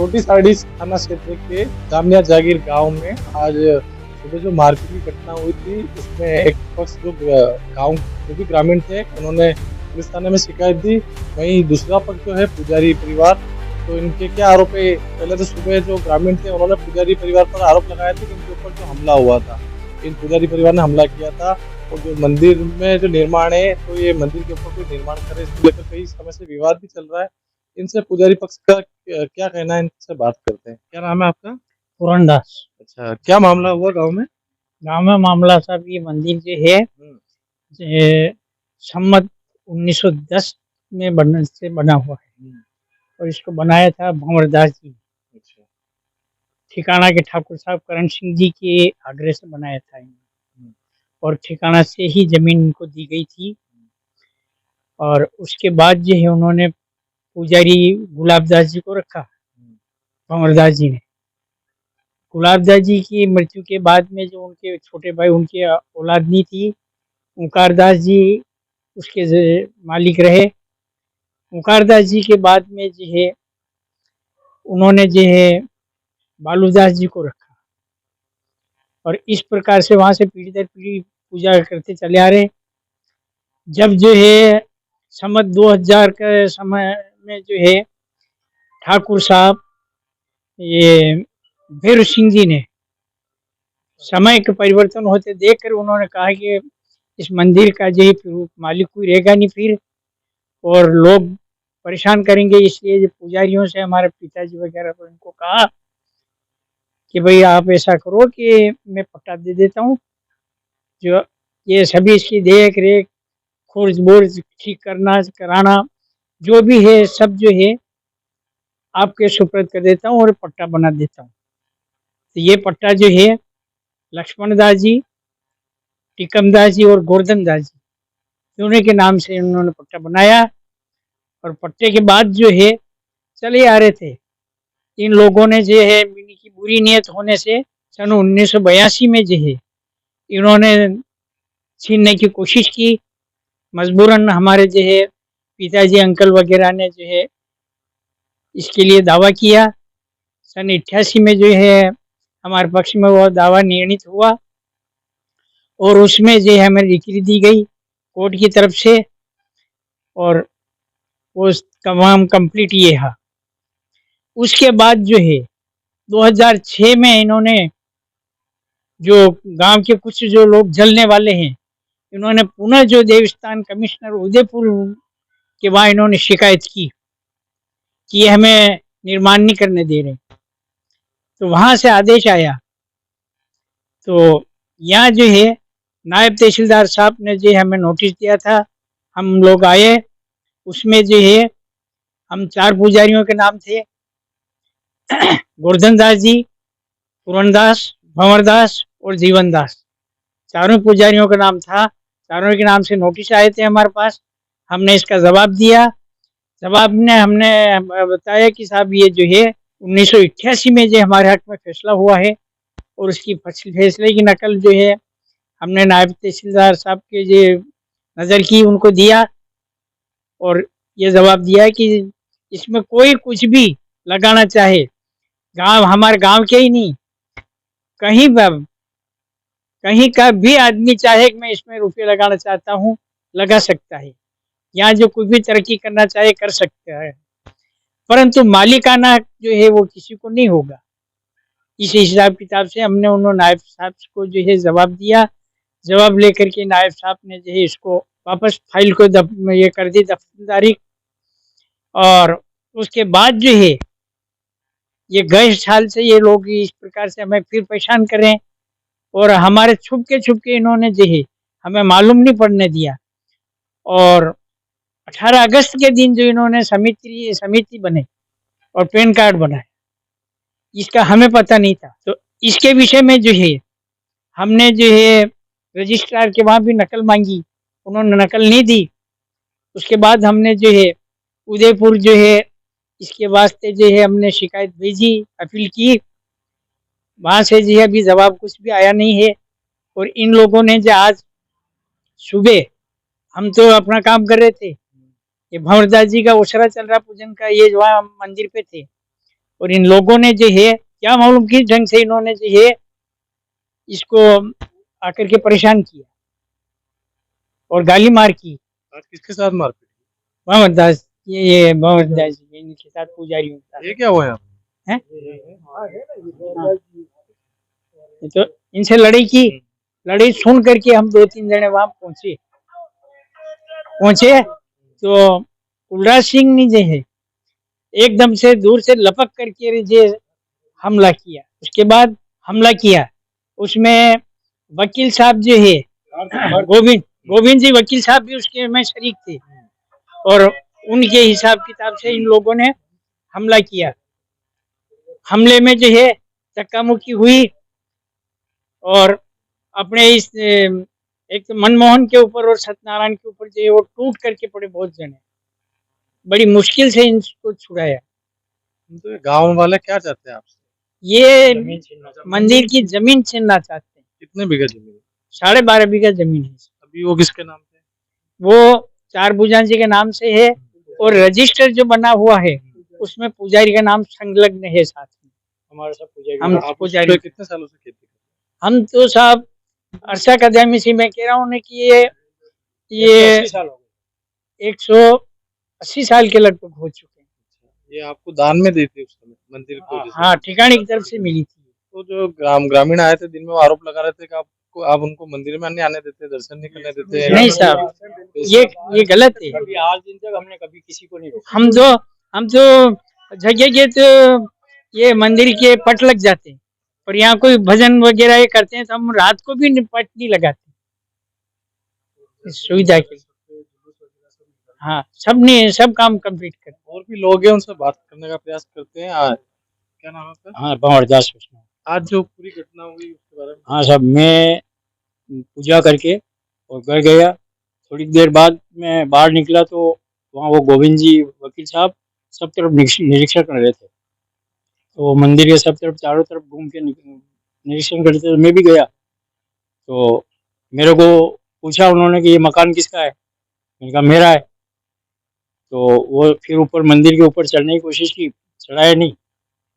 छोटी साड़ी थाना क्षेत्र के जामिया जागीर गांव में आज सुबह जो मारपीट की घटना हुई थी, उसमें एक पक्ष जो गांव जो भी ग्रामीण थे, उन्होंने पुलिस थाने में शिकायत दी। वहीं दूसरा पक्ष जो है पुजारी परिवार, तो इनके क्या आरोप है? पहले तो सुबह जो ग्रामीण थे उन्होंने पुजारी परिवार पर आरोप लगाया था कि इनके ऊपर जो हमला हुआ था, इन पुजारी परिवार ने हमला किया था। और जो मंदिर में जो निर्माण है, तो ये मंदिर के ऊपर कोई निर्माण करे, इसको लेकर कई समय से विवाद भी चल रहा है। इनसे पुजारी पक्ष का क्या कहना है, इनसे बात करते हैं। क्या नाम है आपका? पूरनदास। अच्छा, क्या मामला हुआ गांव में? गांव में मामला साहब, ये मंदिर जो है ये सम्मत 1910 में बनने से बना हुआ है और इसको बनाया था भंवरदास जी। अच्छा। ठिकाना के ठाकुर साहब करण सिंह जी के आग्रह से बनाया था इन्होंने और ठिकाना से ही जमीन इनको दी गई थी। और उसके बाद जो है उन्होंने पुजारी गुलाबदास जी को रखा, भंवरदास जी ने। गुलाबदास जी की मृत्यु के बाद में जो उनके छोटे भाई, उनकी औलाद नहीं थी, ओंकारदास जी उसके मालिक रहे। ओंकारदास जी के बाद में जो है उन्होंने जो है बालूदास जी को रखा और इस प्रकार से वहां से पीढ़ी दर पीढ़ी पूजा करते चले आ रहे। जब जो है सम्मत 2000 के समय में जो है ठाकुर साहब ये भैरू सिंह जी ने समय के परिवर्तन होते देखकर उन्होंने कहा कि इस मंदिर का जो है मालिक कोई रहेगा नहीं फिर, और लोग परेशान करेंगे, इसलिए जो पुजारियों से हमारे पिताजी वगैरह को इनको कहा कि भाई आप ऐसा करो कि मैं पट्टा दे देता हूँ, जो ये सभी इसकी देख रेख खोज बोर्ज ठीक करना कराना जो भी है सब जो है आपके सुपुर्द कर देता हूँ और पट्टा बना देता हूँ। तो ये पट्टा जो है लक्ष्मण दास जी, टिकम दास जी और गोवर्धन दास जी दोनों के नाम से उन्होंने पट्टा बनाया। और पट्टे के बाद जो है चले आ रहे थे। इन लोगों ने जो है इनकी बुरी नीयत होने से सन 1982 में जो है इन्होंने छीनने की कोशिश की। मजबूरन हमारे जो है पिताजी अंकल वगैरह ने जो है इसके लिए दावा किया। सन 88 में जो है हमारे पक्ष में वो दावा निर्णित हुआ और उसमें जो है हमें डिक्री दी गई कोर्ट की तरफ से और वो तमाम कंप्लीट ये है। उसके बाद जो है 2006 में इन्होंने जो गांव के कुछ जो लोग जलने वाले हैं, इन्होंने पुनः जो देवस्थान कमिश्नर उदयपुर के वहाँ इन्होंने शिकायत की कि ये हमें निर्माण नहीं करने दे रहे। तो वहाँ से आदेश आया, तो यहाँ जो है नायब तहसीलदार साहब ने जो हमें नोटिस दिया था, हम लोग आए। उसमें जो है हम 4 पुजारियों के नाम थे, गोवर्धन दास जी, पूरनदास, भंवरदास और जीवन दास, चारों पुजारियों का नाम था। चारों के नाम से नोटिस आए थे हमारे पास। हमने इसका जवाब दिया। जवाब में हमने बताया कि साहब ये जो है 1988 में जो हमारे हक में फैसला हुआ है और उसकी फैसले की नकल जो है हमने नायब तहसीलदार साहब के जो नज़र की उनको दिया और ये जवाब दिया कि इसमें कोई कुछ भी लगाना चाहे, गांव हमारे गांव के ही नहीं, कहीं कहीं का भी आदमी चाहे कि मैं इसमें रुपये लगाना चाहता हूँ लगा सकता है। यहाँ जो कुछ भी तरक्की करना चाहे कर सकता है, परंतु मालिकाना जो है वो किसी को नहीं होगा। इस हिसाब किताब से हमने उन्होंने नायब साहब को जो है जवाब दिया। जवाब लेकर के नायब साहब ने जो है इसको वापस फाइल को ये कर दी दफ्तरदारी। और उसके बाद जो है ये गए साल से ये लोग इस प्रकार से हमें फिर परेशान करें और हमारे छुप के इन्होंने जो है हमें मालूम नहीं पड़ने दिया। और 18 अगस्त के दिन जो इन्होंने समिति बने और पैन कार्ड बनाए, इसका हमें पता नहीं था। तो इसके विषय में जो है हमने जो है रजिस्ट्रार के वहाँ भी नकल मांगी, उन्होंने नकल नहीं दी। उसके बाद हमने जो है उदयपुर जो है इसके वास्ते जो है हमने शिकायत भेजी, अपील की। वहाँ से जो है अभी जवाब कुछ भी आया नहीं है। और इन लोगों ने जो आज सुबह, हम तो अपना काम कर रहे थे, ये भंवरदास जी का ओसरा चल रहा पूजन का, ये वहाँ मंदिर पे थे, और इन लोगों ने जो है क्या मालूम किस ढंग से इन्होंने जो है इसको आकर के परेशान किया और गाली मार की। आज किसके साथ मारपीट? मोहम्मद दास, ये मोहम्मद दास इनके साथ पुजारियों के साथ ये क्या हुआ यहाँ पे? है। तो इनसे लड़ाई की, लड़ाई सुन करके हम 2-3 जने वहां पहुंचे तो कुलराज सिंह ने जो है एकदम से दूर से लपक करके जो हमला किया। उसके बाद हमला किया, उसमें वकील साहब जो है गोविंद जी वकील साहब भी उसके में शरीक थे और उनके हिसाब किताब से इन लोगों ने हमला किया। हमले में जो है धक्का मुक्की हुई और अपने इस एक तो मनमोहन के ऊपर और सत्यनारायण के ऊपर जो है वो टूट करके पड़े बहुत जने। बड़ी मुश्किल से इनको छुड़ाया। तो गांव वाले क्या चाहते हैं आपसे? ये मंदिर की जमीन छीनना चाहते हैं। कितने बीघा जमीन? 12.5 बीघा जमीन है। अभी वो किसके नाम पे? वो चार भुजान जी के नाम से है और रजिस्टर जो बना हुआ है उसमें पुजारी का नाम संलग्न है साथ में। हमारे सब पुजारी, हम पुजारी कितने सालों से खेती करते हैं? हम तो साहब अरसा कदमी से मैं कह रहा हूँ कि ये 180 साल के लगभग हो चुके हैं। ये आपको दान में दी थी उस समय मंदिर को? हाँ, ठिकाने की तरफ से मिली थी। तो जो ग्रामीण आए थे दिन में वो आरोप लगा रहे थे कि आपको आप उनको मंदिर में नहीं आने देते, दर्शन नहीं करने देते। नहीं साहब, ये गलत है। कभी आज दिन तक हमने कभी किसी को नहीं हम तो जगह के तो ये मंदिर के पट लग जाते हैं, पर यहाँ कोई भजन वगैरह ये करते हैं तो हम रात को भी पट नहीं लगाते इस सुविधा के। हाँ, सब काम कंप्लीट करते। और भी लोग हैं उनसे बात करने का प्रयास करते हैं। क्या नाम है आपका? हाँ, भंवर दास। आज जो पूरी घटना हुई उसके बारे में? हाँ साहब, मैं पूजा करके और घर गया। थोड़ी देर बाद मैं बाहर निकला तो वहाँ वो गोविंद जी वकील साहब सब तरफ निरीक्षण कर रहे थे। तो मंदिर के सब तरफ चारों तरफ घूम के निरीक्षण कर रहे थे। मैं भी गया तो मेरे को पूछा उन्होंने कि ये मकान किसका है। मैंने कहा मेरा है। तो वो फिर ऊपर मंदिर के ऊपर चढ़ने की कोशिश की, चढ़ाया नहीं,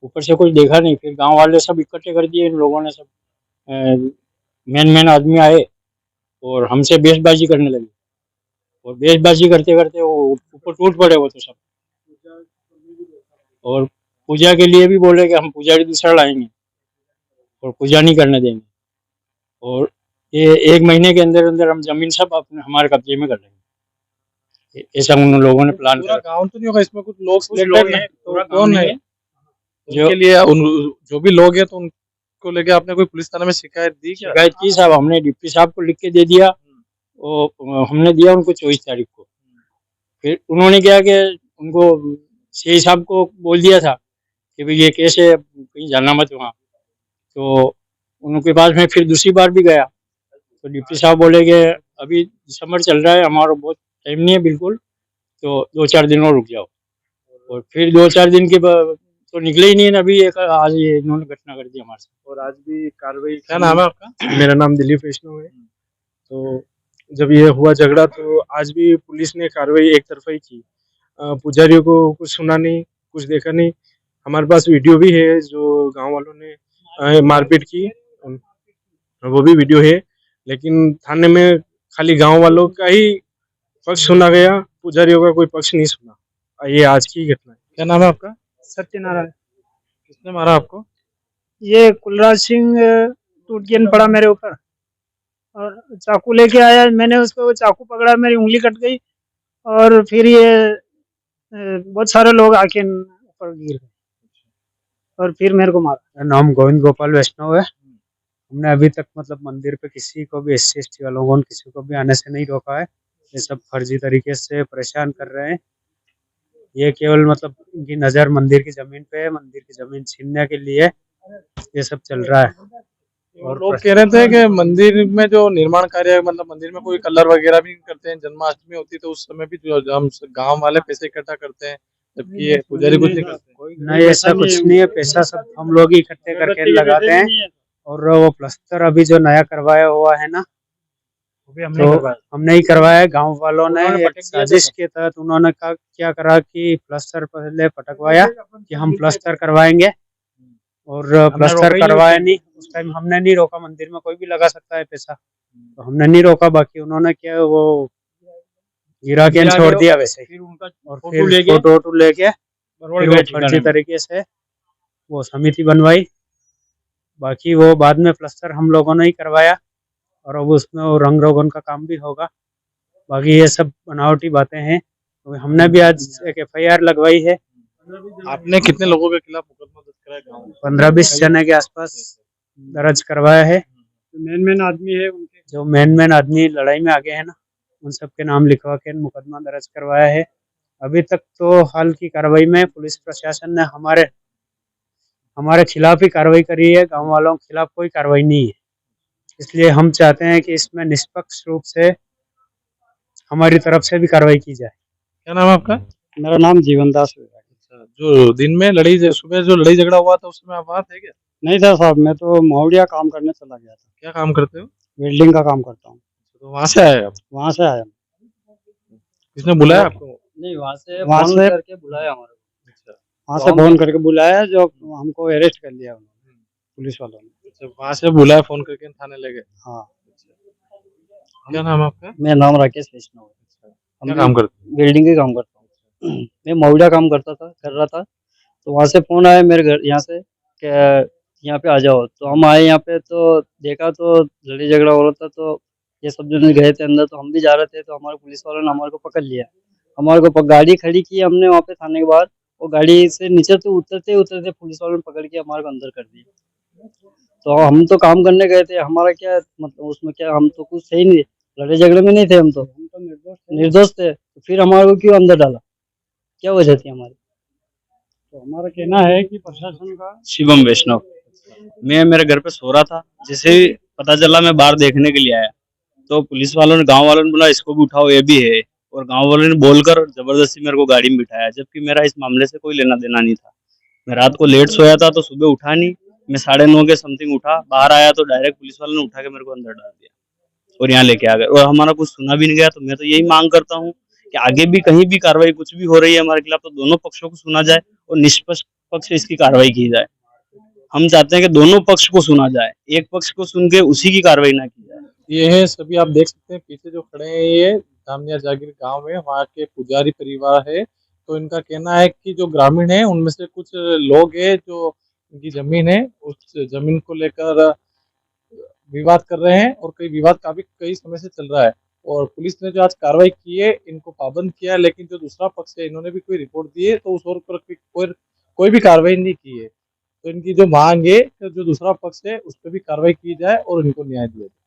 ऊपर से कुछ देखा नहीं। फिर गांव वाले सब इकट्ठे कर दिए इन लोगों ने, सब मेन आदमी आए और हमसे बेसबाजी करने लगे और बेसबाजी करते करते वो ऊपर टूट पड़े वो तो सब। और पूजा के लिए भी बोले कि हम पुजारी दूसरा लाएंगे और पूजा नहीं करने देंगे और ये 1 महीने के अंदर अंदर हम जमीन सब अपने हमारे कब्जे में कर लेंगे, ऐसा उन लोगों ने प्लान पूरा किया। गांव तो नहीं होगा इसमें, कुछ लोग हैं, पूरा कौन है जो लिए जो भी लोग हैं तो उनको लेके आपने कोई पुलिस थाने में शिकायत दी क्या? शिकायत की साहब, हमने डिप्टी साहब को लिख के दे दिया। वो हमने दिया उनको 24 तारीख को। फिर उन्होंने क्या कि उनको सीआई साहब को बोल दिया था कि भाई ये केस है, कहीं जाना मत वहाँ। तो उनके पास में फिर दूसरी बार भी गया तो डिप्टी साहब बोले कि अभी दिसंबर चल रहा है, हमारा बहुत टाइम नहीं है बिल्कुल, तो 2-4 दिन और रुक जाओ। और फिर 2-4 दिन के बाद तो निकले ही नहीं है। अभी एक आज ये इन्होंने घटना कर दी हमारे साथ। और आज भी कार्रवाई? क्या नाम है आपका? मेरा नाम दिलीप वैष्णव है। तो जब ये हुआ झगड़ा तो आज भी पुलिस ने कार्रवाई एक तरफा ही की। पुजारियों को कुछ सुना नहीं, कुछ देखा नहीं। हमारे पास वीडियो भी है जो गांव वालों ने मारपीट की, वो भी वीडियो है। लेकिन थाने में खाली गांव वालों का ही पक्ष सुना गया, पुजारियों का कोई पक्ष नहीं सुना। ये आज की घटना है। क्या नाम है आपका? सत्यनारायण। किसने मारा आपको? ये कुलराज सिंह टूट के पड़ा मेरे ऊपर और चाकू लेके आया। मैंने उसको चाकू पकड़ा, मेरी उंगली कट गई और फिर ये बहुत सारे लोग आके ऊपर गिर गए और फिर मेरे को मारा। मेरा नाम गोविंद गोपाल वैष्णव है। हमने अभी तक मतलब मंदिर पे किसी को भी SC/ST वालों को किसी को भी आने से नहीं रोका है। ये सब फर्जी तरीके से परेशान कर रहे हैं। ये केवल मतलब इनकी नज़र मंदिर की जमीन पे है, मंदिर की जमीन छीनने के लिए ये सब चल रहा है। और लोग कह रहे थे कि मंदिर में जो निर्माण कार्य मतलब मंदिर में कोई कलर वगैरह भी करते हैं, जन्माष्टमी होती है तो उस समय भी जो हम गांव वाले पैसे इकट्ठा करते हैं, जबकि ये पुजारी कुछ नहीं करते। नहीं, ऐसा कुछ नहीं है। पैसा सब हम लोग ही इकट्ठे करके लगाते हैं। और वो प्लास्टर अभी जो नया करवाया हुआ है ना, तो हमने ही करवाया। गांव वालों ने उन्होंने एक पटक दिया था साजिश के तहत उन्होंने क्या करा कि प्लास्टर पहले पटकवाया कि हम प्लास्टर करवाएंगे, और प्लास्टर रोका ही नहीं करवाया नहीं। उस टाइम हमने नहीं रोका, मंदिर में कोई भी लगा सकता है पैसा, तो हमने नहीं रोका। बाकी उन्होंने क्या वो गिरा के छोड़ दिया वैसे ही। फिर उनका और फोटो फिर लेके फोटो वोटो लेके बरवाड़ फिर गए वो ठिकाने फर्जी में। तरीके से वो समिति बनवाई। बाकी वो बाद में प्लास्टर हम लोगों ने ही करवाया, और अब उसमें वो रंग रोगन का काम भी होगा। बाकी ये सब बनावटी बातें हैं। तो हमने भी आज एक FIR लगवाई है। आपने कितने लोगों के खिलाफ मुकदमा दर्ज कराया गाँव में? 15-20 जने के आसपास दर्ज करवाया है। मेन आदमी है उनके। जो मेन आदमी लड़ाई में आगे है ना, उन सबके नाम लिखवा के मुकदमा दर्ज करवाया है। अभी तक तो हाल की कार्रवाई में पुलिस प्रशासन ने हमारे खिलाफ ही कार्रवाई करी है, गांव वालों के खिलाफ कोई कार्रवाई नहीं है। इसलिए हम चाहते हैं कि इसमें निष्पक्ष रूप से हमारी तरफ से भी कार्रवाई की जाए। क्या नाम है आपका? मेरा नाम जीवन दास है। अच्छा, जो दिन में सुबह जो लड़ाई झगड़ा हुआ था उसमें आप वहाँ थे क्या? नहीं था साहब, मैं तो महुड़िया काम करने चला गया था। क्या काम करते हो? वेल्डिंग का काम करता हूँ। तो वहाँ से आए आप? वहाँ से आया। किसने बुलाया आपको? नहीं, वहाँ से करके बुलाया हमारे को। अच्छा, वहाँ से फोन करके बुलाया, जो हमको अरेस्ट कर लिया उन्होंने, पुलिस वालों ने। अच्छा, वहाँ से बुलाया, फोन करके थाने ले गए। हाँ। क्या नाम है आपका? मेरा नाम राकेश वैष्णव है। क्या काम करते हो? वेल्डिंग का काम करता हूँ। मैं महुड़िया काम कर रहा था, तो वहाँ से फोन आया मेरे घर यहाँ से कि यहाँ पे आ जाओ। तो हम आए यहाँ पे, तो देखा तो लड़ाई झगड़ा हो रहा था। तो ये सब जने गए थे अंदर, तो हम भी जा रहे थे। तो हमारे पुलिस वालों ने हमारे को पकड़ लिया। हमारे को गाड़ी खड़ी की हमने वहाँ पे थाने के बाहर, और गाड़ी से नीचे तो उतरते उतरते पुलिस वालों ने पकड़ के हमारे को अंदर कर दिया। तो हम तो काम करने गए थे, हमारा क्या मतलब उसमें क्या, हम तो कुछ सही नहीं, लड़ाई झगड़े में नहीं थे, हम तो निर्दोष थे। तो फिर हमारे को क्यों अंदर डाला, क्या वजह थी हमारी? तो हमारा कहना है कि प्रशासन का। शिवम वैष्णव। मैं मेरे घर पे सो रहा था, जैसे ही पता चला मैं बाहर देखने के लिए आया, तो पुलिस वालों ने, गांव वालों ने बोला इसको भी उठाओ, ये भी है। और गांव वालों ने बोलकर जबरदस्ती मेरे को गाड़ी में बिठाया, जबकि मेरा इस मामले से कोई लेना देना नहीं था। मैं रात को लेट सोया था, तो सुबह उठा नहीं। मैं 9:30 के समथिंग उठा, बाहर आया तो डायरेक्ट पुलिस वालों ने उठा के मेरे को अंदर डाल दिया और यहाँ लेके आ गए, और हमारा कुछ सुना भी नहीं गया। तो मैं तो यही मांग करता हूँ कि आगे भी कहीं भी कार्रवाई कुछ भी हो रही है हमारे खिलाफ, तो दोनों पक्षों को सुना जाए और निष्पक्ष पक्ष से इसकी कार्रवाई की जाए। हम चाहते हैं कि दोनों पक्ष को सुना जाए, एक पक्ष को सुन के उसी की कार्रवाई ना की जाए। ये है सभी, आप देख सकते हैं पीछे जो खड़े हैं, ये दामिया जागीर गांव में वहाँ के पुजारी परिवार है। तो इनका कहना है कि जो ग्रामीण है उनमें से कुछ लोग हैं जो इनकी जमीन है, उस जमीन को लेकर विवाद कर रहे हैं, और कई विवाद काफी कई समय से चल रहा है। और पुलिस ने जो आज कार्रवाई की है, इनको पाबंद किया है, लेकिन जो दूसरा पक्ष है इन्होंने भी कोई रिपोर्ट दी है, तो उस और पर कोई भी कार्रवाई नहीं की है। तो इनकी जो मांग है, तो जो दूसरा पक्ष है उस पर भी कार्रवाई की जाए और इनको न्याय दिया जाए।